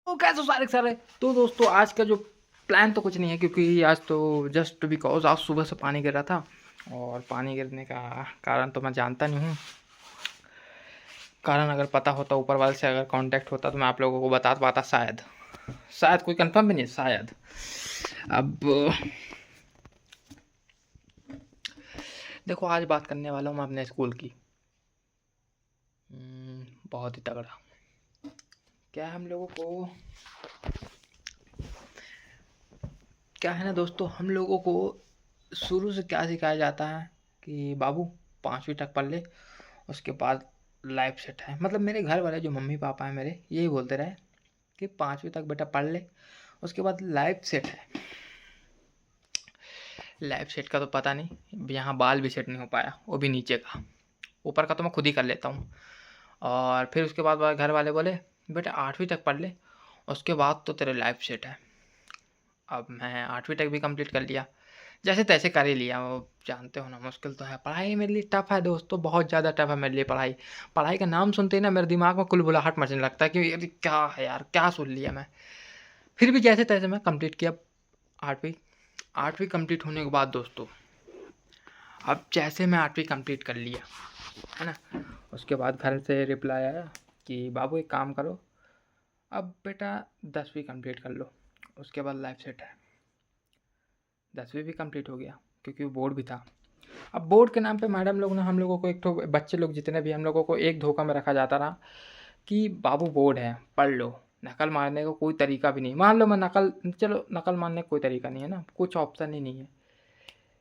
तो कैसे सारे सारे तो दोस्तों आज का जो प्लान तो कुछ नहीं है, क्योंकि आज तो जस्ट बिकॉज आज सुबह से पानी गिर रहा था। और पानी गिरने का कारण तो मैं जानता नहीं हूँ। कारण अगर पता होता, ऊपर वाले से अगर कांटेक्ट होता, तो मैं आप लोगों को बता पाता शायद। शायद कोई कंफर्म भी नहीं है, शायद। अब देखो, आज बात करने वाला हूँ मैं अपने स्कूल की। बहुत ही तगड़ा। क्या है हम लोगों को, क्या है ना दोस्तों, हम लोगों को शुरू से क्या सिखाया जाता है कि बाबू 5वीं तक पढ़ ले, उसके बाद लाइफ सेट है। मतलब मेरे घर वाले जो मम्मी पापा हैं मेरे, यही बोलते रहे कि 5वीं तक बेटा पढ़ ले, उसके बाद लाइफ सेट है। लाइफ सेट का तो पता नहीं, यहाँ बाल भी सेट नहीं हो पाया, वो भी नीचे का। ऊपर का तो मैं खुद ही कर लेता हूँ। और फिर उसके बाद घर वाले बोले बेटा 8वीं तक पढ़ ले, उसके बाद तो तेरे लाइफ सेट है। अब मैं 8वीं तक भी कंप्लीट कर लिया, जैसे तैसे कर ही लिया। वो जानते हो ना, मुश्किल तो है पढ़ाई, मेरे लिए टफ़ है दोस्तों, बहुत ज़्यादा टफ़ है मेरे लिए पढ़ाई। पढ़ाई का नाम सुनते ही ना मेरे दिमाग में कुलबुलाहट मचने लगता है कि अरे क्या है यार, क्या सुन लिया मैं। फिर भी जैसे तैसे मैं कंप्लीट किया 8वीं। 8वीं कंप्लीट होने के बाद दोस्तों, अब जैसे मैं 8वीं कंप्लीट कर लिया है ना, उसके बाद घर से रिप्लाई आया कि बाबू एक काम करो, अब बेटा 10वीं कंप्लीट कर लो, उसके बाद लाइफ सेट है। 10वीं भी कंप्लीट हो गया, क्योंकि बोर्ड भी था। अब बोर्ड के नाम पे मैडम लोग ने हम लोगों को, एक तो बच्चे लोग जितने भी, हम लोगों को एक धोखा में रखा जाता रहा कि बाबू बोर्ड है, पढ़ लो। नकल मारने का कोई तरीका भी नहीं। मान लो मैं नकल, चलो नकल मारने का कोई तरीका नहीं है ना, कुछ ऑप्शन ही नहीं है।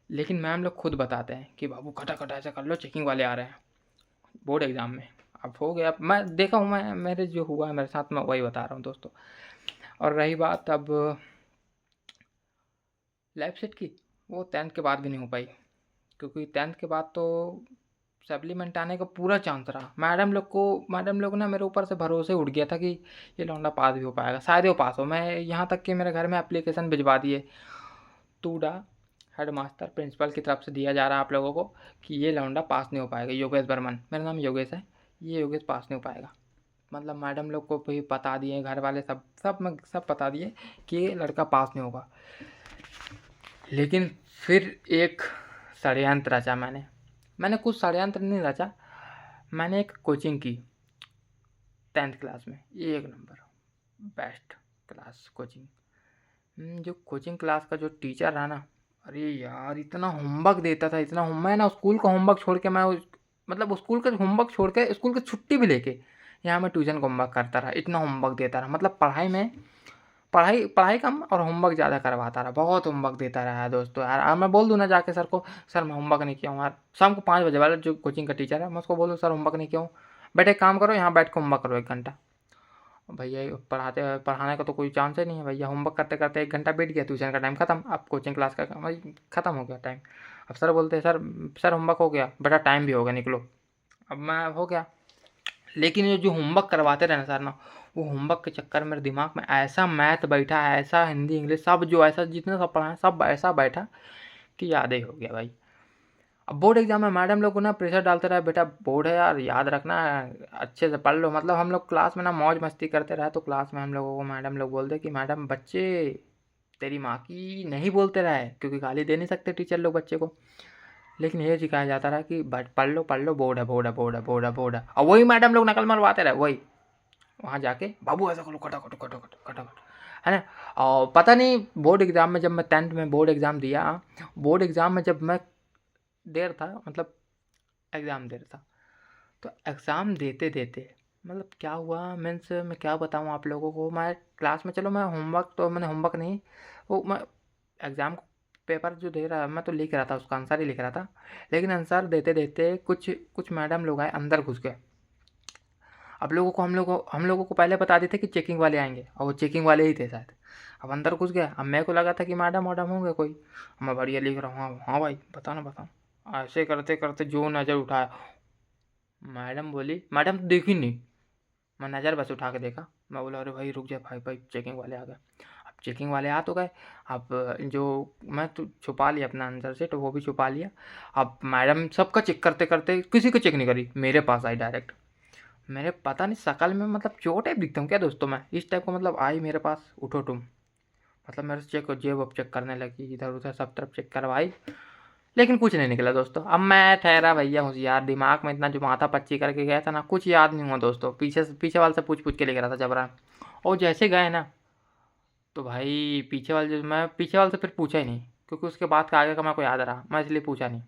लेकिन मैम लोग खुद बताते हैं कि बाबू खटाखट ऐसा कर लो, चेकिंग वाले आ रहे हैं बोर्ड एग्ज़ाम में। अब हो गया, अब मैं देखा हूँ, मैं मेरे जो हुआ है मेरे साथ, मैं वही बता रहा हूँ दोस्तों। और रही बात अब लाइफ सेट की, वो 10th के बाद भी नहीं हो पाई, क्योंकि 10th के बाद तो सप्लीमेंट आने का पूरा चांस रहा। मैडम लोग ना मेरे ऊपर से भरोसे उठ गया था कि ये लौंडा पास भी हो पाएगा, शायद ही वो पास हो। मैं यहाँ तक कि मेरे घर में एप्लीकेशन भिजवा दिए, टूडा हेड मास्टर प्रिंसिपल की तरफ से दिया जा रहा है आप लोगों को कि ये लौंडा पास नहीं हो पाएगा। योगेश बर्मन, मेरा नाम योगेश है, ये योगेश पास नहीं हो पाएगा। मतलब मैडम लोग को भी बता दिए, घर वाले सब बता दिए कि ये लड़का पास नहीं होगा। लेकिन फिर एक षड्यंत्र रचा मैंने कुछ षड्यंत्र नहीं रचा, मैंने एक कोचिंग की 10th क्लास में, एक नंबर बेस्ट क्लास कोचिंग। जो कोचिंग क्लास का जो टीचर रहा ना, अरे यार इतना होमवर्क देता था, इतना मैं ना स्कूल का होमवर्क छोड़ के, मतलब स्कूल का होमवर्क छोड़ के, स्कूल की छुट्टी भी लेके यहाँ मैं ट्यूशन का होमवर्क करता रहा। इतना होमवर्क देता रहा, मतलब पढ़ाई में, पढ़ाई पढ़ाई कम और होमवर्क ज़्यादा करवाता रहा। बहुत होमवर्क देता रहा है दोस्तों यार। मैं बोल दूँ ना जाके सर को, सर मैं होमवर्क नहीं किया हूँ यार। शाम को 5 बजे वाला जो कोचिंग का टीचर है, मैं उसको बोलूँ सर होमवर्क नहीं किया हूँ, बेटा एक काम करो यहाँ बैठ के होमवर्क करो 1 घंटा। भैया पढ़ाने का तो कोई चांस ही नहीं है भैया। होमवर्क करते करते 1 घंटा बीत गया, ट्यूशन का टाइम खत्म, अब कोचिंग क्लास का भाई खत्म हो गया टाइम। अब सर बोलते हैं सर होमवर्क हो गया बेटा, टाइम भी हो गया निकलो। अब मैं हो गया। लेकिन ये जो होमवर्क करवाते रहे ना सर ना, वो होमवर्क के चक्कर में मेरे दिमाग में ऐसा मैथ बैठा है, ऐसा हिंदी इंग्लिश सब, जो ऐसा जितने सब पढ़ा है सब ऐसा बैठा कि याद ही हो गया भाई। अब बोर्ड एग्जाम में मैडम लोग को ना प्रेशर डालते रहे, बेटा बोर्ड है यार, याद रखना अच्छे से पढ़ लो। मतलब हम लोग क्लास में ना मौज मस्ती करते रहे, तो क्लास में हम लोगों को मैडम लोग बोलते कि मैडम बच्चे तेरी माँ की नहीं बोलते रहे, क्योंकि गाली दे नहीं सकते टीचर लोग बच्चे को। लेकिन ये सिखाया जाता रहा कि पढ़ लो, बोर्ड है बोर्ड है बोर्ड है बोर्ड है बोर्ड है। और वही मैडम लोग नकल मरवाते रहे, वही वहाँ जाके बाबू ऐसा करो, खटाखट खटाखट खटाखट, है ना। और पता नहीं बोर्ड एग्ज़ाम में, जब मैं 10th में बोर्ड एग्ज़ाम दिया, बोर्ड एग्ज़ाम में जब मैं देर था, मतलब एग्ज़ाम देर था, तो एग्ज़ाम देते देते मतलब क्या हुआ, मीन्स मैं क्या बताऊँ आप लोगों को। मैं क्लास में, चलो मैं होमवर्क तो मैंने होमवर्क नहीं, वो मैं एग्ज़ाम पेपर जो दे रहा, मैं तो लिख रहा था, उसका आंसर ही लिख रहा था। लेकिन आंसर देते देते कुछ कुछ मैडम लोग आए, अंदर घुस गए। अब लोगों को हम लोगों को पहले बता देते कि चेकिंग वाले आएंगे, और वो चेकिंग वाले ही थे शायद। अब अंदर घुस गया। अब मेरे को लगा था कि मैडम वाडम होंगे कोई, मैं बढ़िया लिख रहा हूँ, हाँ हाँ भाई बताना बताना, ऐसे करते करते जो नज़र उठाया, मैडम बोली, मैडम तो देखी नहीं, मैं नज़र बस उठा के देखा। मैं बोला अरे भाई रुक जा भाई, भाई चेकिंग वाले आ गए। अब चेकिंग वाले आ तो गए। अब जो मैं तो छुपा लिया अपना आंसर से, तो वो भी छुपा लिया। अब मैडम सबका चेक करते करते किसी को चेक नहीं करी, मेरे पास आई डायरेक्ट। मेरे पता नहीं शकल में मतलब चोर टाइप दिखता हूँ क्या दोस्तों मैं? इस टाइप का मतलब आई मेरे पास, उठो तुम। मतलब मेरे से चेक जेब वेब चेक करने लगी, इधर उधर सब तरफ चेक करवाई, लेकिन कुछ नहीं निकला दोस्तों। अब मैं ठहरा भैया होशियार, दिमाग में इतना जो माथा पच्ची करके गया था ना, कुछ याद नहीं हुआ दोस्तों। पीछे वाले से पूछ पूछ के लेके रहा था जबरन। और जैसे गए ना, तो भाई पीछे वाले से फिर पूछा ही नहीं, क्योंकि उसके बाद का आगे का मेरे को याद रहा, मैं इसलिए पूछा नहीं।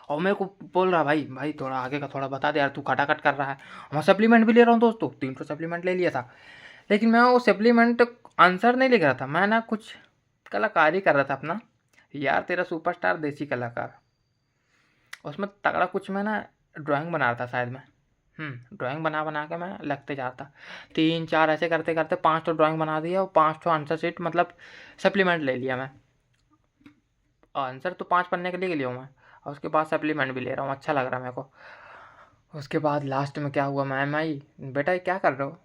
और मेरे को बोल रहा, भाई भाई थोड़ा आगे का थोड़ा बता दे यार, तू खटाखट कर रहा है। मैं सप्लीमेंट भी ले रहा हूँ दोस्तों, 300 सप्लीमेंट ले लिया था। लेकिन मैं वो सप्लीमेंट आंसर नहीं लिख रहा था, मैं ना कुछ कलाकारी कर रहा था अपना, यार तेरा सुपरस्टार देसी कलाकार। उसमें तगड़ा कुछ मैं ना ड्राइंग बना रहा था शायद मैं। ड्राइंग बना बना के मैं लगते जाता, 3 4 ऐसे करते करते 5 तो ड्राइंग बना दिया, और 5 तो आंसर शीट मतलब सप्लीमेंट ले लिया मैं। आंसर तो 5 पढ़ने के लिए लिया हूँ मैं, और उसके बाद सप्लीमेंट भी ले रहा हूँ, अच्छा लग रहा है मेरे को। उसके बाद लास्ट में क्या हुआ, मैम आई, बेटा ये क्या कर रहे हो?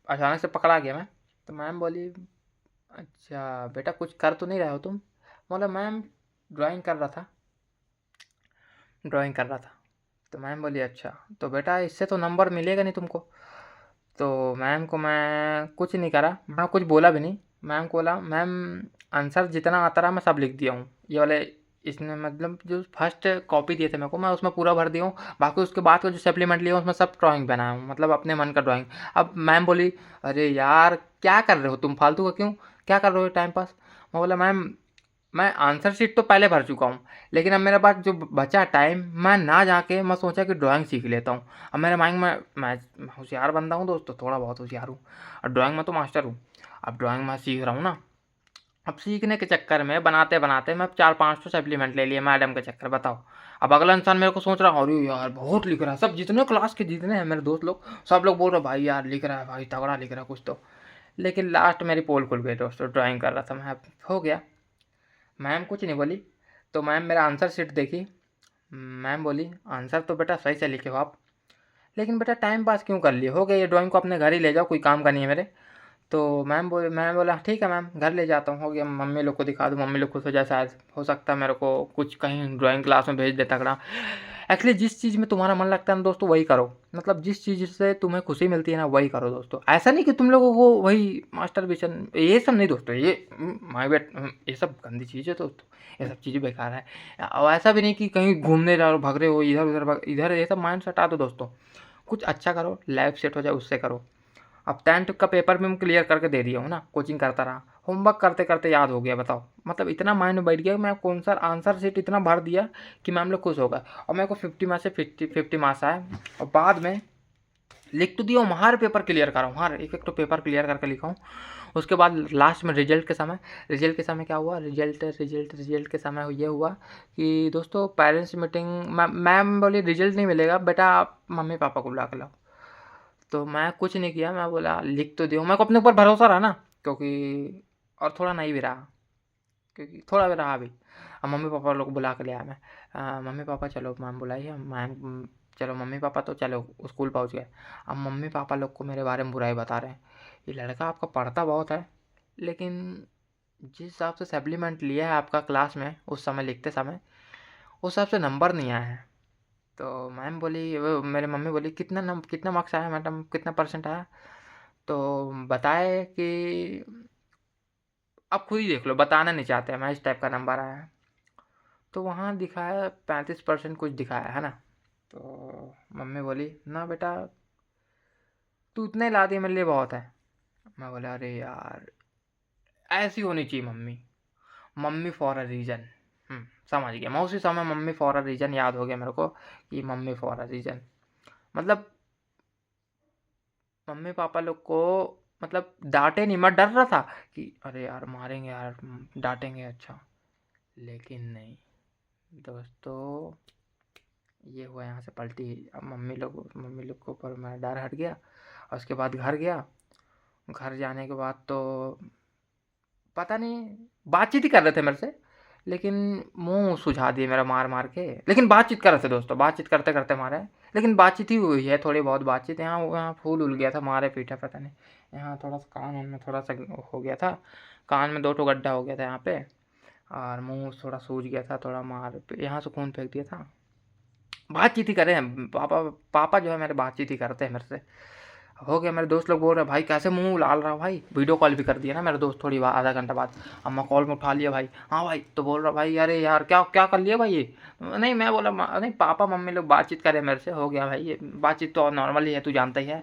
अचानक से पकड़ा गया मैं। तो मैम बोली, अच्छा बेटा कुछ कर तो नहीं रहे हो तुम? बोला मैम ड्राइंग कर रहा था, ड्राइंग कर रहा था। तो मैम बोली अच्छा, तो बेटा इससे तो नंबर मिलेगा नहीं तुमको। तो मैम को मैं कुछ नहीं करा, मैं कुछ बोला भी नहीं। मैम को बोला, मैम आंसर जितना आता रहा मैं सब लिख दिया हूँ, ये वाले इसने मतलब जो फर्स्ट कॉपी दिए थे मेरे को, मैं उसमें पूरा भर दिया हूँ। बाकी उसके बाद का जो सप्लीमेंट लिया हूँ उसमें सब ड्राइंग बनाया हूँ, मतलब अपने मन का ड्राइंग। अब मैम बोली, अरे यार क्या कर रहे हो तुम फालतू का, क्यों क्या कर रहे हो टाइम पास? मैं बोला मैम मैं आंसर शीट तो पहले भर चुका हूँ, लेकिन अब मेरे पास जो बचा टाइम, मैं ना जाके मैं सोचा कि ड्राइंग सीख लेता हूँ। अब मेरे माइंड में मैं होशियार बंदा हूँ दोस्तों, थोड़ा बहुत होशियार हूँ, और ड्राइंग में तो मास्टर हूँ। अब ड्राइंग में सीख रहा हूँ ना, अब सीखने के चक्कर में बनाते बनाते मैं 4 5 तो सप्लीमेंट ले लिए मैडम के चक्कर, बताओ। अब अगला इंसान मेरे को सोच रहा, अरे यार बहुत लिख रहा है, सब जितने क्लास के जितने हैं मेरे दोस्त लोग, सब लोग बोल रहे भाई यार लिख रहा है, भाई तगड़ा लिख रहा है कुछ तो। लेकिन लास्ट मेरी पोल खुल गई दोस्तों, ड्राइंग कर रहा था मैं, हो गया। मैम कुछ नहीं बोली, तो मैम मेरा आंसर शीट देखी। मैम बोली, आंसर तो बेटा सही से लिखे हो आप, लेकिन बेटा टाइम पास क्यों कर लिए, हो गया ये ड्राइंग को अपने घर ही ले जाओ, कोई काम का नहीं है मेरे। तो मैं बोला ठीक है मैम घर ले जाता हूँ, हो गया, मम्मी लोग को दिखा दूँ, मम्मी लोग खुश हो जाए, शायद हो सकता है मेरे को कुछ कहीं ड्राइंग क्लास में भेज दे तगड़ा। एक्चुअली जिस चीज़ में तुम्हारा मन लगता है ना दोस्तों वही करो, मतलब जिस चीज़ से तुम्हें खुशी मिलती है ना वही करो दोस्तों। ऐसा नहीं कि तुम लोगों को वही मास्टर बेचन ये सब नहीं दोस्तों, ये माई बेट ये सब गंदी चीज़ है दोस्तों, ये सब चीज़ें बेकार है। और ऐसा भी नहीं कि कहीं घूमने जा रहे हो, भग रहे हो इधर उधर, इधर ये सब माइंड से हटा दो दोस्तों। कुछ अच्छा करो, लाइफ सेट हो जाए उससे करो। अब 10th का पेपर भी मैं क्लियर करके दे दिया हूँ ना, कोचिंग करता रहा, होमवर्क करते करते याद हो गया, बताओ। मतलब इतना माइंड में बैठ गया कि मैं कौन सा आंसर शीट इतना भर दिया कि मैम लोग खुश हो गए, और मेरे को 50 में से 50 मार्क्स आए। और बाद में लिख तो दिया हूँ, हर पेपर क्लियर कर रहा हूँ, हर एक एक तो पेपर क्लियर करके लिखा हूँ। उसके बाद लास्ट में रिजल्ट के समय क्या हुआ, रिजल्ट के समय ये हुआ कि दोस्तों पेरेंट्स मीटिंग, मैम बोली रिजल्ट नहीं मिलेगा बेटा, आप मम्मी पापा को बुला के लाओ। तो मैं कुछ नहीं किया, मैं बोला लिख तो दिया हूँ, मेरे को अपने ऊपर भरोसा रहा ना, क्योंकि और थोड़ा नहीं भी रहा, क्योंकि थोड़ा भी रहा भी। अब मम्मी पापा लोग बुला के ले आया मैं, मम्मी पापा चलो, मैम बुलाई है मैम, चलो मम्मी पापा तो चलो स्कूल पहुँच गए। अब मम्मी पापा लोग को मेरे बारे में बुराई बता रहे हैं, ये लड़का आपका पढ़ता बहुत है, लेकिन जिस हिसाब से सप्लीमेंट लिया है आपका क्लास में उस समय लिखते समय, उस हिसाब से नंबर नहीं आया है। तो मैम बोली, वो मेरे मम्मी बोली कितना मार्क्स आया मैडम, कितना परसेंट आया? तो बताए कि आप खुद ही देख लो, बताना नहीं चाहते मैं, इस टाइप का नंबर आया है। तो वहाँ दिखाया 35% कुछ दिखाया है ना। तो मम्मी बोली, ना बेटा तू इतने ला दिए मेरे लिए बहुत है। मैं बोला अरे यार ऐसी होनी चाहिए mummy, mummy for a reason. समझ गया मैं उसी समय, मम्मी फॉर अ रीज़न याद हो गया मेरे को, कि मम्मी फॉर अ रीज़न मतलब मम्मी पापा लोग को मतलब डांटे नहीं, मैं डर रहा था कि अरे यार मारेंगे यार, डांटेंगे, अच्छा लेकिन नहीं दोस्तों, ये हुआ यहाँ से पलटी। अब मम्मी लोग के ऊपर मैं डर हट गया, और उसके बाद घर गया। घर जाने के बाद तो पता नहीं, बातचीत ही कर रहे थे मेरे से, लेकिन मुंह सुझा दिए मेरा मार मार के, लेकिन बातचीत कर रहे थे दोस्तों, बातचीत करते करते मारे, लेकिन बातचीत ही हुई है, थोड़ी बहुत बातचीत। यहाँ फूल उल गया था, मारे पीटा पता नहीं, यहाँ थोड़ा सा कान में थोड़ा सा हो गया था, कान में 2 ठो गड्ढा हो गया था यहाँ पे, और मुंह थोड़ा सूज गया था, थोड़ा मार यहाँ से खून फेंक दिया था। बातचीत ही करे हैं पापा। पापा जो है मेरे बातचीत ही करते हैं मेरे से। हो गया, मेरे दोस्त लोग बोल रहे हैं भाई कैसे मुंह लाल रहा भाई। वीडियो कॉल भी कर दिया ना मेरे दोस्त थोड़ी आधा घंटा बाद। अम्मा कॉल में उठा लिया भाई। हाँ भाई, तो बोल रहा भाई अरे यार क्या क्या कर लिया भाई ये। नहीं मैं बोला नहीं पापा मम्मी लोग बातचीत करे मेरे से, हो गया भाई ये बातचीत तो नॉर्मल ही है, तू जानता ही है।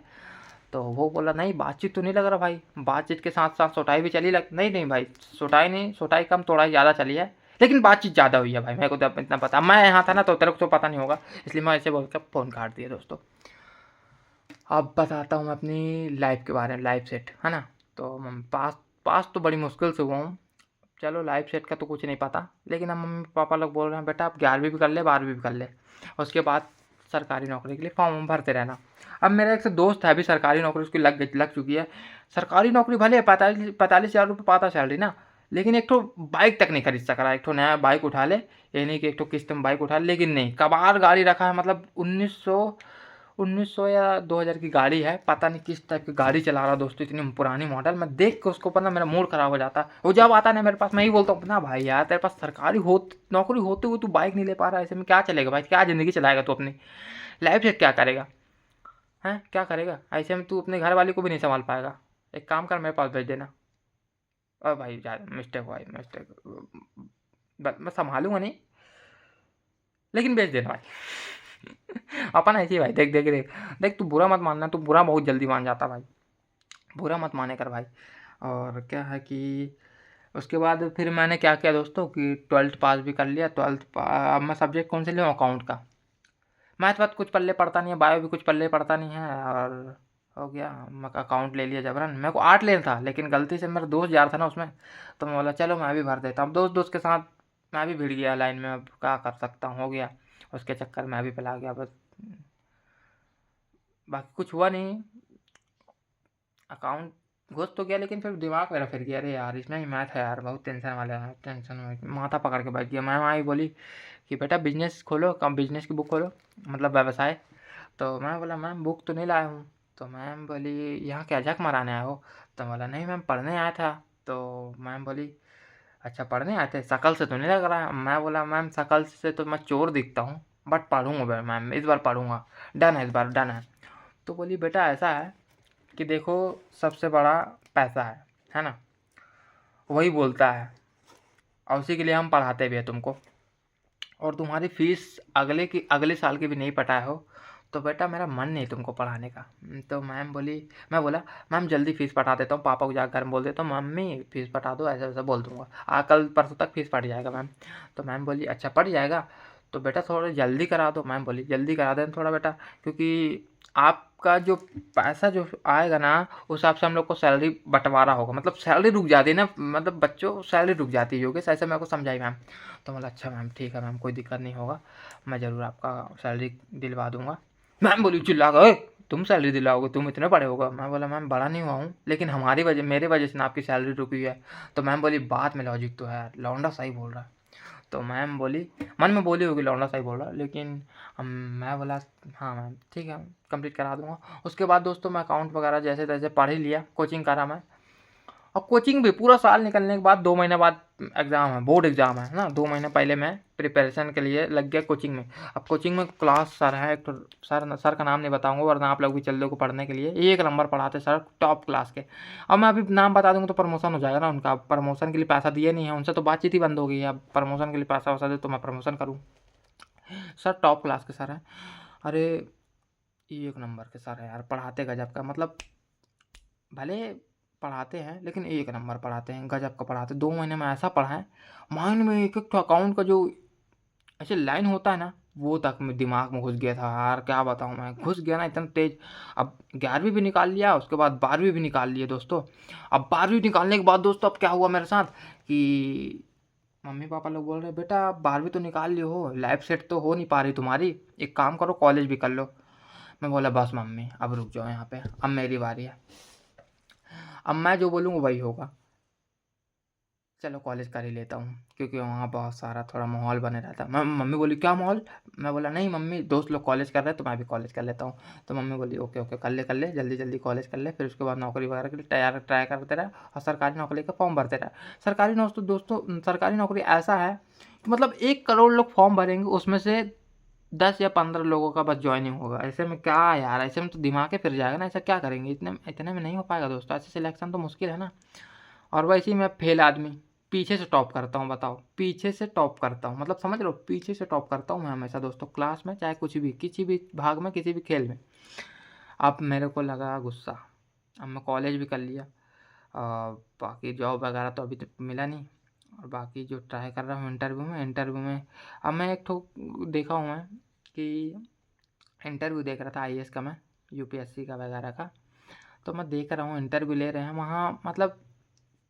तो वो बोला नहीं बातचीत तो नहीं लग रहा भाई, बातचीत के साथ साथ सुटाई भी चली। लग नहीं नहीं भाई, सुटाई नहीं, सुटाई कम थोड़ा ज़्यादा चली है, लेकिन बातचीत ज़्यादा हुई है भाई। मेरे को तो इतना पता, मैं यहाँ था ना तो तेरे को तो पता नहीं होगा, इसलिए मैं ऐसे बोल कर फ़ोन काट दिया दोस्तों। अब बताता हूँ मैं अपनी लाइफ के बारे में, लाइफ सेट है ना। तो पास पास तो बड़ी मुश्किल से हुआ हूँ। चलो लाइफ सेट का तो कुछ नहीं पता, लेकिन अब मम्मी पापा लोग बोल रहे हैं बेटा आप 11वीं भी कर ले 12वीं भी कर ले, उसके बाद सरकारी नौकरी के लिए फॉर्म भरते रहना। अब मेरा एक दोस्त है अभी सरकारी नौकरी उसकी लग चुकी है। सरकारी नौकरी भले 45,000 रुपये पाता सैलरी ना, लेकिन एक तो बाइक तक नहीं खरीद सक रहा। एक तो नया बाइक उठा ले, ये नहीं कि एक तो किस्त में बाइक उठा ले, लेकिन नहीं कबाड़ गाड़ी रखा है। मतलब 1900 या 2000 की गाड़ी है, पता नहीं किस टाइप की गाड़ी चला रहा दोस्तों, इतनी पुरानी मॉडल। मैं देख के उसको पर ना मेरा मूड खराब हो जाता है। वो जब आता है ना मेरे पास, मैं ही बोलता हूँ ना भाई यार तेरे पास सरकारी नौकरी होते हुए तू बाइक नहीं ले पा रहा, ऐसे में क्या चलेगा भाई, क्या ज़िंदगी चलाएगा तू अपनी लाइफ से, क्या करेगा हैं, क्या करेगा ऐसे में, तू अपने घर वाले को भी नहीं संभाल पाएगा। एक काम कर मेरे पास भेज देना। और भाई मिस्टेक भाई मिस्टेक, मैं संभालूंगा नहीं, लेकिन भेज देना भाई। अपन ऐसे ही भाई, देख देख देख देख, तू बुरा मत मानना, तू बुरा बहुत जल्दी मान जाता भाई, बुरा मत माने कर भाई। और क्या है कि उसके बाद फिर मैंने क्या किया दोस्तों कि 12th पास भी कर लिया। अब मैं सब्जेक्ट कौन से लूँ, अकाउंट का। मैथ बात कुछ पल्ले पड़ता नहीं है, बायो भी कुछ पल्ले पड़ता नहीं है, और हो गया मैं अकाउंट ले लिया जबरन। मेरे को आर्ट लेना था, लेकिन गलती से मेरा दोस्त जा रहा था ना उसमें, तो मैं बोला चलो मैं भी भर देता हूँ। दोस्त दोस्त के साथ मैं भी भिड़ गया लाइन में, अब क्या कर सकता हूँ, हो गया उसके चक्कर में मैं भी पिला गया बस। बाकी कुछ हुआ नहीं, अकाउंट घुस तो गया, लेकिन फिर दिमाग मेरा फिर गया, अरे यार इसमें ही मैथ है यार, बहुत टेंशन वाले हैं, टेंशन में माथा पकड़ के बैठ गया। मैं वहाँ ही बोली कि बेटा बिजनेस खोलो, कम बिजनेस की बुक खोलो, मतलब व्यवसाय। तो मैं बोला मैम बुक तो नहीं लाया हूँ। तो मैम बोली यहाँ क्या झक माराने आए हो। तो बोला नहीं मैम पढ़ने आया था। तो मैम बोली अच्छा पढ़ने आए थे, शकल से तो नहीं लग रहा है। मैं बोला मैम शकल से तो मैं चोर दिखता हूँ, बट पढ़ूंगा मैम, इस बार पढ़ूंगा, डन है, इस बार डन है। तो बोली बेटा ऐसा है कि देखो सबसे बड़ा पैसा है ना, वही बोलता है, और उसी के लिए हम पढ़ाते भी हैं तुमको। और तुम्हारी फीस अगले साल की भी नहीं पटाए हो, तो बेटा मेरा मन नहीं तुमको पढ़ाने का। तो मैम बोली, मैं बोला मैम जल्दी फ़ीस पटा देता हूँ, पापा को जाकर घर में बोल देता हूँ मम्मी फ़ीस पटा दो, ऐसा वैसा बोल दूँगा, कल परसों तक फ़ीस पट जाएगा मैम। तो मैम बोली अच्छा पट जाएगा, तो बेटा थोड़ा जल्दी करा दो। मैम बोली जल्दी करा देना थोड़ा बेटा, क्योंकि आपका जो पैसा जो आएगा ना उस हिसाब से हम लोग को सैलरी बँटवारा होगा, मतलब सैलरी रुक जाती है ना, मतलब बच्चों सैलरी रुक जाती है योगेश, ऐसे मेरे को समझाई मैम। तो बोला अच्छा मैम ठीक है मैम, कोई दिक्कत नहीं होगा, मैं ज़रूर आपका सैलरी दिलवा दूँगा। मैम बोली चिल्ला कर, तुम सैलरी दिलाओगे, तुम इतने बड़े होगा। मैं बोला मैम बड़ा नहीं हुआ हूँ, लेकिन हमारी वजह मेरे वजह से ना आपकी सैलरी रुकी है। तो मैम बोली बात में लॉजिक तो है यार, लौंडा सही बोल रहा है। तो मैम बोली, मन में बोली होगी लौंडा सही बोल रहा है, लेकिन मैं बोला हाँ मैम ठीक है कंप्लीट करा दूंगा। उसके बाद दोस्तों मैं अकाउंट वगैरह जैसे तैसे पढ़ ही लिया, कोचिंग करा मैं। और कोचिंग भी पूरा साल निकलने के बाद 2 महीने बाद एग्ज़ाम है, बोर्ड एग्ज़ाम है ना। 2 महीने पहले मैं प्रिपरेशन के लिए लग गया कोचिंग में। अब कोचिंग में क्लास सर है एक तो, सर का नाम नहीं बताऊंगा वरना आप लोग भी चल दोगे पढ़ने के लिए, एक नंबर पढ़ाते सर, टॉप क्लास के। अब मैं अभी नाम बता दूंगा तो प्रमोशन हो जाएगा ना उनका, प्रमोशन के लिए पैसा दिए नहीं है, उनसे तो बातचीत ही बंद हो गई है। अब प्रमोशन के लिए पैसा वैसा दे तो मैं प्रमोशन करूँ। सर टॉप क्लास के सर हैं, अरे एक नंबर के सर है यार, पढ़ाते गजब का, मतलब भले पढ़ाते हैं लेकिन एक नंबर पढ़ाते हैं, गजब का पढ़ाते हैं। 2 महीने में ऐसा पढ़ाएं, माइंड में एक एक अकाउंट का जो ऐसे लाइन होता है ना, वो तक में दिमाग में घुस गया था यार, क्या बताऊँ मैं, घुस गया ना इतना तेज। अब 11वीं भी निकाल लिया, उसके बाद 12वीं भी निकाल लिए दोस्तों। अब 12वीं निकालने के बाद दोस्तों अब क्या हुआ मेरे साथ कि मम्मी पापा लोग बोल रहे बेटा 12वीं तो निकाल ली हो, लाइफ सेट तो हो नहीं पा रही तुम्हारी, एक काम करो कॉलेज भी कर लो। मैं बोला बस मम्मी अब रुक जाओ यहाँ पे, अब मेरी बारी है, अब मैं जो बोलूँगा वही होगा, चलो कॉलेज कर ही लेता हूँ, क्योंकि वहाँ बहुत सारा थोड़ा माहौल बने रहता है। मम्मी बोली क्या माहौल। मैं बोला नहीं मम्मी दोस्त लोग कॉलेज कर रहे हैं तो मैं भी कॉलेज कर लेता हूँ। तो मम्मी बोली ओके ओके कर ले जल्दी जल्दी कॉलेज कर ले, फिर उसके बाद नौकरी वगैरह के लिए ट्राई करते रहे, और सरकारी नौकरी का फॉर्म भरते रहे। सरकारी नौकरी दोस्तों, सरकारी नौकरी ऐसा है कि मतलब 1 करोड़ लोग फॉर्म भरेंगे, उसमें से 10 या 15 लोगों का बस जॉइनिंग होगा। ऐसे में क्या यार, ऐसे में तो दिमाग ही फिर जाएगा ना, ऐसा क्या करेंगे, इतने इतने में नहीं हो पाएगा दोस्तों, ऐसे सिलेक्शन तो मुश्किल है ना। और वैसे ही मैं फेल आदमी, पीछे से टॉप करता हूँ, बताओ, पीछे से टॉप करता हूँ, मतलब समझ लो, पीछे से टॉप करता हूँ मैं हमेशा दोस्तों, क्लास में चाहे कुछ भी, किसी भी भाग में, किसी भी खेल में। अब मेरे को लगा गुस्सा, अब मैं कॉलेज भी कर लिया, बाकी जॉब वगैरह तो अभी तक मिला नहीं, और बाकी जो ट्राई कर रहा हूँ इंटरव्यू में अब मैं एक ठो देखा हूँ मैं कि इंटरव्यू देख रहा था आईएएस का मैं, यूपीएससी का वगैरह का। तो मैं देख रहा हूँ इंटरव्यू ले रहे हैं वहाँ, मतलब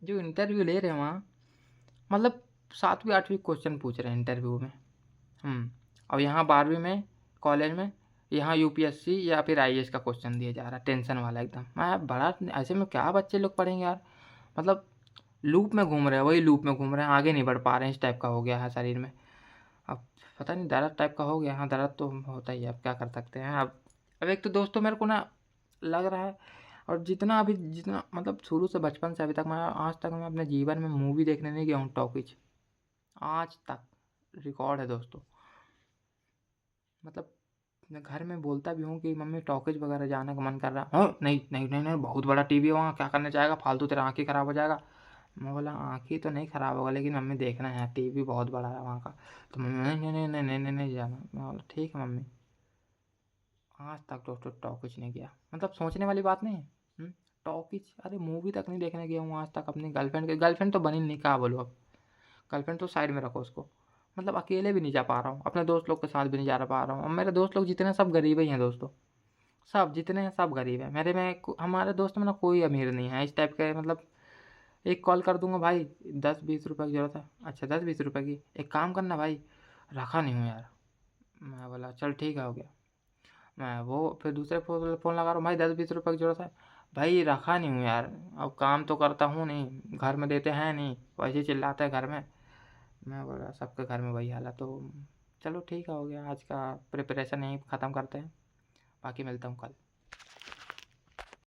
जो इंटरव्यू ले रहे हैं वहाँ, मतलब 7वीं 8वीं क्वेश्चन पूछ रहे हैं इंटरव्यू में। और यहाँ 12वीं में कॉलेज में, यहाँ यूपीएससी या फिर आईएएस का क्वेश्चन दिया जा रहा है, टेंशन वाला एकदम। मैं बड़ा, ऐसे में क्या बच्चे लोग पढ़ेंगे यार, मतलब लूप में घूम रहे हैं, वही लूप में घूम रहे हैं, आगे नहीं बढ़ पा रहे हैं, इस टाइप का हो गया है शरीर में। अब पता नहीं दर्द टाइप का हो गया, हाँ दर्द तो होता ही है, अब क्या कर सकते हैं। अब एक तो दोस्तों मेरे को ना लग रहा है, और जितना मतलब शुरू से बचपन से अभी तक मैं, आज तक मैं अपने जीवन में मूवी देखने नहीं गया हूँ टॉकीज, आज तक, रिकॉर्ड है दोस्तों। मतलब मैं घर में बोलता भी हूँ कि मम्मी टॉकीज वगैरह जाने का मन कर रहा है, हाँ नहीं नहीं नहीं नहीं, बहुत बड़ा टीवी है वहाँ, क्या करने जाएगा फालतू, तेरा आँख ही खराब हो जाएगा। मैं बोला आँख ही तो नहीं खराब होगा, लेकिन मम्मी देखना है, टीवी बहुत बड़ा है वहाँ का। तो मम्मी नहीं नहीं नहीं नहीं नहीं नहीं नहीं जाना। मैं बोला ठीक है मम्मी। आज तक दोस्तों टॉकीज नहीं गया, मतलब सोचने वाली बात नहीं है। टॉकीज, अरे मूवी तक नहीं देखने गया हूँ आज तक अपनी गर्लफ्रेंड के, गर्लफ्रेंड तो बनी नहीं, कहा बोलो अब, गर्लफ्रेंड तो साइड में रखो उसको। मतलब अकेले भी नहीं जा पा रहा हूँ, अपने दोस्त लोग के साथ भी नहीं जा पा रहा हूँ। और मेरे दोस्त लोग जितने सब गरीब ही हैं दोस्तों, सब जितने हैं सब गरीब हैं। हमारे दोस्त में ना कोई अमीर नहीं है इस टाइप के, मतलब एक कॉल कर दूंगा भाई, 10-20 रुपए की ज़रूरत है, अच्छा 10-20 रुपए की, एक काम करना भाई, रखा नहीं हूँ यार। मैं बोला चल ठीक है हो गया। मैं वो फिर दूसरे फ़ोन फ़ोन लगा रहा हूँ, भाई 10-20 रुपए की ज़रूरत है, भाई रखा नहीं हूँ यार, अब काम तो करता हूँ नहीं, घर में देते हैं नहीं, वैसे ही चिल्लाते हैं घर में। मैं बोला सबके घर में वही हाल है, तो चलो ठीक है हो गया, आज का प्रिपरेशन यहीं ख़त्म करते हैं, बाकी मिलता हूँ कल।